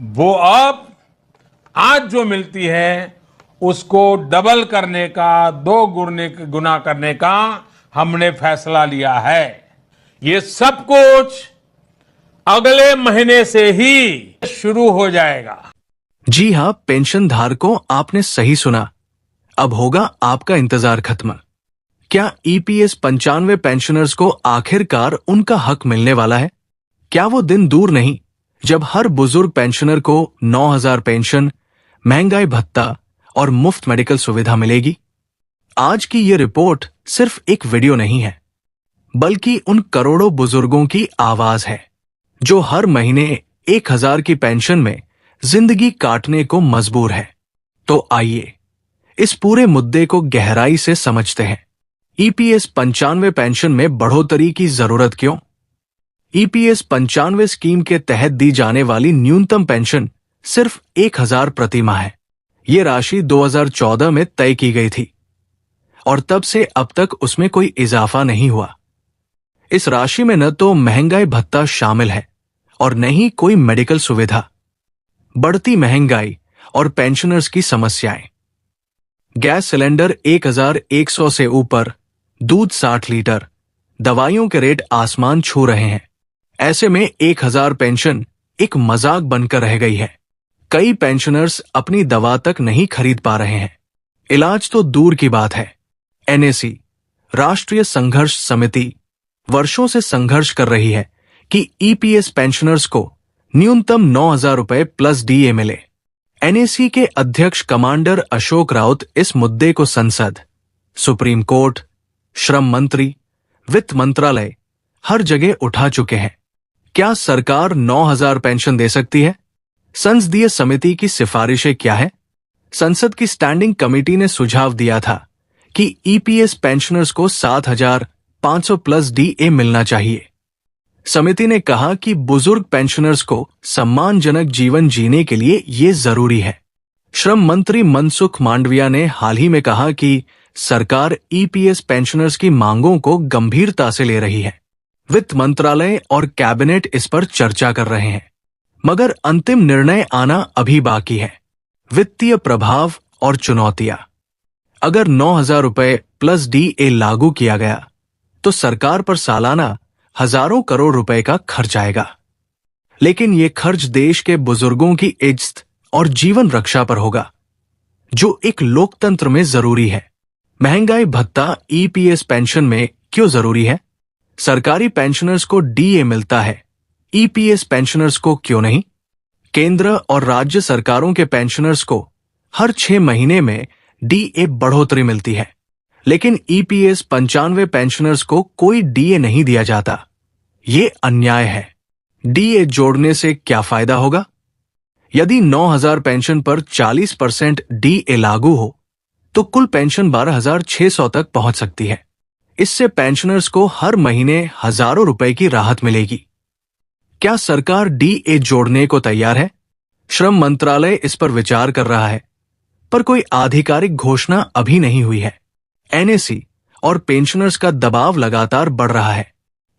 वो अब आज जो मिलती है उसको डबल करने का, दो गुना करने का हमने फैसला लिया है। ये सब कुछ अगले महीने से ही शुरू हो जाएगा। जी हाँ पेंशन धारकों, आपने सही सुना। अब होगा आपका इंतजार खत्म। क्या ईपीएस 95 पेंशनर्स को आखिरकार उनका हक मिलने वाला है? क्या वो दिन दूर नहीं जब हर बुजुर्ग पेंशनर को 9,000 पेंशन, महंगाई भत्ता और मुफ्त मेडिकल सुविधा मिलेगी? आज की ये रिपोर्ट सिर्फ एक वीडियो नहीं है, बल्कि उन करोड़ों बुजुर्गों की आवाज है जो हर महीने 1,000 की पेंशन में जिंदगी काटने को मजबूर है। तो आइए इस पूरे मुद्दे को गहराई से समझते हैं। ईपीएस 95 पेंशन में बढ़ोतरी की जरूरत क्यों? ईपीएस 95 स्कीम के तहत दी जाने वाली न्यूनतम पेंशन सिर्फ 1,000 प्रति माह है। ये राशि 2014 में तय की गई थी और तब से अब तक उसमें कोई इजाफा नहीं हुआ। इस राशि में न तो महंगाई भत्ता शामिल है और न ही कोई मेडिकल सुविधा। बढ़ती महंगाई और पेंशनर्स की समस्याएं। गैस सिलेंडर 1,100 से ऊपर, दूध 60 लीटर, दवाइयों के रेट आसमान छू रहे हैं। ऐसे में 1,000 पेंशन एक मजाक बनकर रह गई है। कई पेंशनर्स अपनी दवा तक नहीं खरीद पा रहे हैं। इलाज तो दूर की बात है। एनएसी, राष्ट्रीय संघर्ष समिति, वर्षों से संघर्ष कर रही है कि ईपीएस पेंशनर्स को न्यूनतम 9,000 रुपए प्लस डीए मिले। एनएसी के अध्यक्ष कमांडर अशोक राउत इस मुद्दे को संसद, सुप्रीम कोर्ट, श्रम मंत्री, वित्त मंत्रालय हर जगह उठा चुके हैं। क्या सरकार 9,000 पेंशन दे सकती है? संसदीय समिति की सिफारिशें क्या है? संसद की स्टैंडिंग कमेटी ने सुझाव दिया था कि ईपीएस पेंशनर्स को 7,500 प्लस डीए मिलना चाहिए। समिति ने कहा कि बुजुर्ग पेंशनर्स को सम्मानजनक जीवन जीने के लिए ये जरूरी है। श्रम मंत्री मनसुख मांडविया ने हाल ही में कहा कि सरकार ईपीएस पेंशनर्स की मांगों को गंभीरता से ले रही है। वित्त मंत्रालय और कैबिनेट इस पर चर्चा कर रहे हैं, मगर अंतिम निर्णय आना अभी बाकी है। वित्तीय प्रभाव और चुनौतियां। अगर 9,000 रुपए प्लस डीए लागू किया गया तो सरकार पर सालाना हजारों करोड़ रुपए का खर्च आएगा। लेकिन ये खर्च देश के बुजुर्गों की इज्जत और जीवन रक्षा पर होगा, जो एक लोकतंत्र में जरूरी है। महंगाई भत्ता ईपीएस पेंशन में क्यों जरूरी है? सरकारी पेंशनर्स को डीए मिलता है, ईपीएस पेंशनर्स को क्यों नहीं? केंद्र और राज्य सरकारों के पेंशनर्स को हर 6 महीने में डीए बढ़ोतरी मिलती है, लेकिन ईपीएस 95 पेंशनर्स को कोई डीए नहीं दिया जाता। ये अन्याय है। डीए जोड़ने से क्या फायदा होगा? यदि 9,000 पेंशन पर 40% डीए लागू हो तो कुल पेंशन 12,600 तक पहुंच सकती है। इससे पेंशनर्स को हर महीने हजारों रुपए की राहत मिलेगी। क्या सरकार डीए जोड़ने को तैयार है? श्रम मंत्रालय इस पर विचार कर रहा है, पर कोई आधिकारिक घोषणा अभी नहीं हुई है। एनएसी और पेंशनर्स का दबाव लगातार बढ़ रहा है।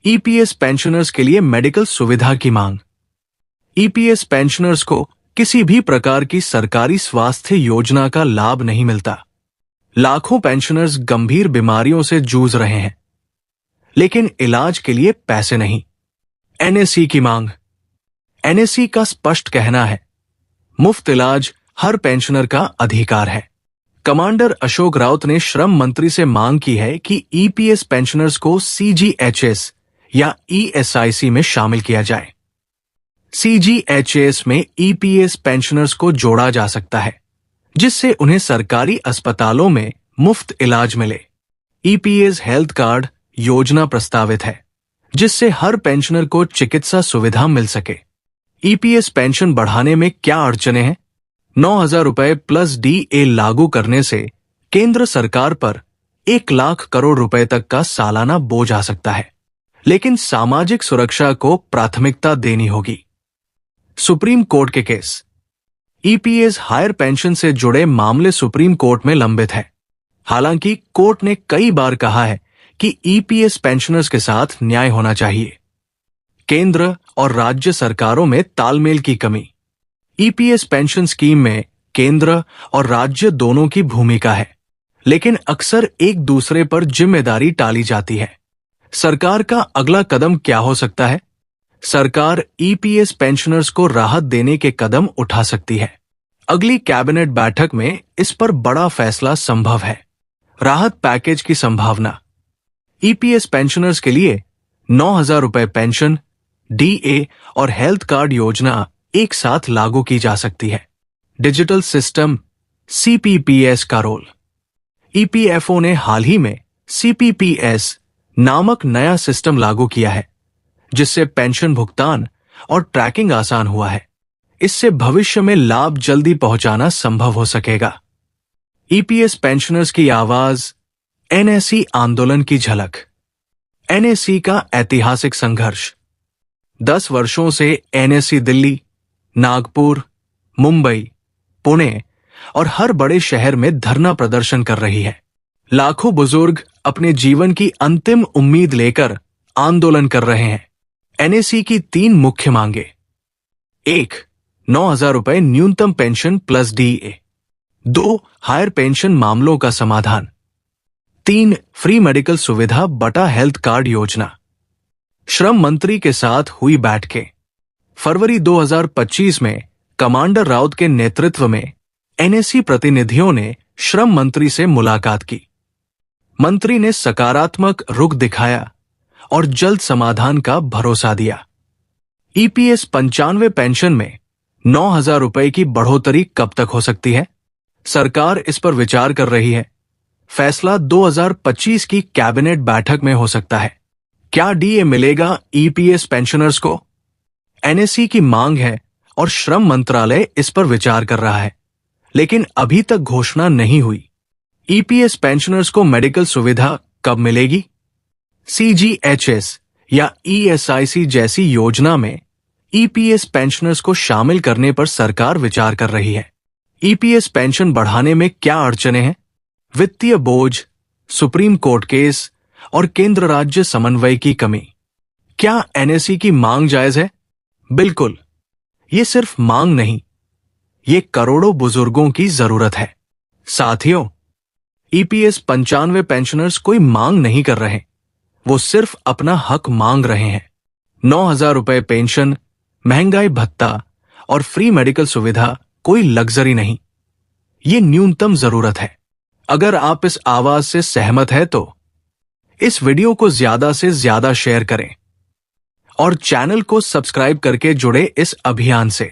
ईपीएस पेंशनर्स के लिए मेडिकल सुविधा की मांग। ईपीएस पेंशनर्स को किसी भी प्रकार की सरकारी स्वास्थ्य योजना का लाभ नहीं मिलता। लाखों पेंशनर्स गंभीर बीमारियों से जूझ रहे हैं, लेकिन इलाज के लिए पैसे नहीं। एनएसी की मांग। एनएसी का स्पष्ट कहना है, मुफ्त इलाज हर पेंशनर का अधिकार है। कमांडर अशोक राउत ने श्रम मंत्री से मांग की है कि ईपीएस पेंशनर्स को सीजीएचएस या ईएसआईसी में शामिल किया जाए। सीजीएचएस में ईपीएस पेंशनर्स को जोड़ा जा सकता है, जिससे उन्हें सरकारी अस्पतालों में मुफ्त इलाज मिले। ईपीएस हेल्थ कार्ड योजना प्रस्तावित है, जिससे हर पेंशनर को चिकित्सा सुविधा मिल सके। ईपीएस पेंशन बढ़ाने में क्या अड़चने हैं? 9,000 रुपए प्लस डीए लागू करने से केंद्र सरकार पर 1 लाख करोड़ रुपए तक का सालाना बोझ आ सकता है, लेकिन सामाजिक सुरक्षा को प्राथमिकता देनी होगी। सुप्रीम कोर्ट के केस। ईपीएस हायर पेंशन से जुड़े मामले सुप्रीम कोर्ट में लंबित है। हालांकि कोर्ट ने कई बार कहा है कि ईपीएस पेंशनर्स के साथ न्याय होना चाहिए। केंद्र और राज्य सरकारों में तालमेल की कमी। ईपीएस पेंशन स्कीम में केंद्र और राज्य दोनों की भूमिका है, लेकिन अक्सर एक दूसरे पर जिम्मेदारी टाली जाती है। सरकार का अगला कदम क्या हो सकता है? सरकार ईपीएस पेंशनर्स को राहत देने के कदम उठा सकती है। अगली कैबिनेट बैठक में इस पर बड़ा फैसला संभव है। राहत पैकेज की संभावना। ईपीएस पेंशनर्स के लिए 9,000 रुपए पेंशन, डीए और हेल्थ कार्ड योजना एक साथ लागू की जा सकती है। डिजिटल सिस्टम सीपीपीएस का रोल। ईपीएफओ ने हाल ही में सीपीपीएस नामक नया सिस्टम लागू किया है, जिससे पेंशन भुगतान और ट्रैकिंग आसान हुआ है। इससे भविष्य में लाभ जल्दी पहुंचाना संभव हो सकेगा। ईपीएस पेंशनर्स की आवाज। एनएसई आंदोलन की झलक। एनएसई का ऐतिहासिक संघर्ष। 10 वर्षों से एनएसई दिल्ली, नागपुर, मुंबई, पुणे और हर बड़े शहर में धरना प्रदर्शन कर रही है। लाखों बुजुर्ग अपने जीवन की अंतिम उम्मीद लेकर आंदोलन कर रहे हैं। एनएसई की 3 मुख्य मांगे। 1. 9,000 रुपए न्यूनतम pension plus DA. 2. Higher pension मामलों का समाधान। 3. फ्री मेडिकल सुविधा बटा हेल्थ कार्ड योजना। श्रम मंत्री के साथ हुई बैठकें। फरवरी 2025 में कमांडर राउत के नेतृत्व में एनएसई प्रतिनिधियों ने श्रम मंत्री से मुलाकात की। मंत्री ने सकारात्मक रुख दिखाया और जल्द समाधान का भरोसा दिया। ईपीएस 95 पेंशन में 9,000 रुपए की बढ़ोतरी कब तक हो सकती है? सरकार इस पर विचार कर रही है। फैसला 2025 की कैबिनेट बैठक में हो सकता है। क्या डीए मिलेगा ईपीएस पेंशनर्स को? एनएसई की मांग है और श्रम मंत्रालय इस पर विचार कर रहा है, लेकिन अभी तक घोषणा नहीं हुई। ईपीएस पेंशनर्स को मेडिकल सुविधा कब मिलेगी? सीजीएचएस या ईएसआईसी जैसी योजना में ईपीएस पेंशनर्स को शामिल करने पर सरकार विचार कर रही है। ईपीएस पेंशन बढ़ाने में क्या अड़चनें हैं? वित्तीय बोझ, सुप्रीम कोर्ट केस और केंद्र राज्य समन्वय की कमी। क्या एनएसई की मांग जायज है? बिल्कुल। ये सिर्फ मांग नहीं, ये करोड़ों बुजुर्गों की जरूरत है। साथियों, ईपीएस 95 पेंशनर्स कोई मांग नहीं कर रहे, वो सिर्फ अपना हक मांग रहे हैं। 9,000 रुपए पेंशन, महंगाई भत्ता और फ्री मेडिकल सुविधा कोई लग्जरी नहीं, ये न्यूनतम जरूरत है। अगर आप इस आवाज से सहमत हैं तो इस वीडियो को ज्यादा से ज्यादा शेयर करें और चैनल को सब्सक्राइब करके जुड़े इस अभियान से।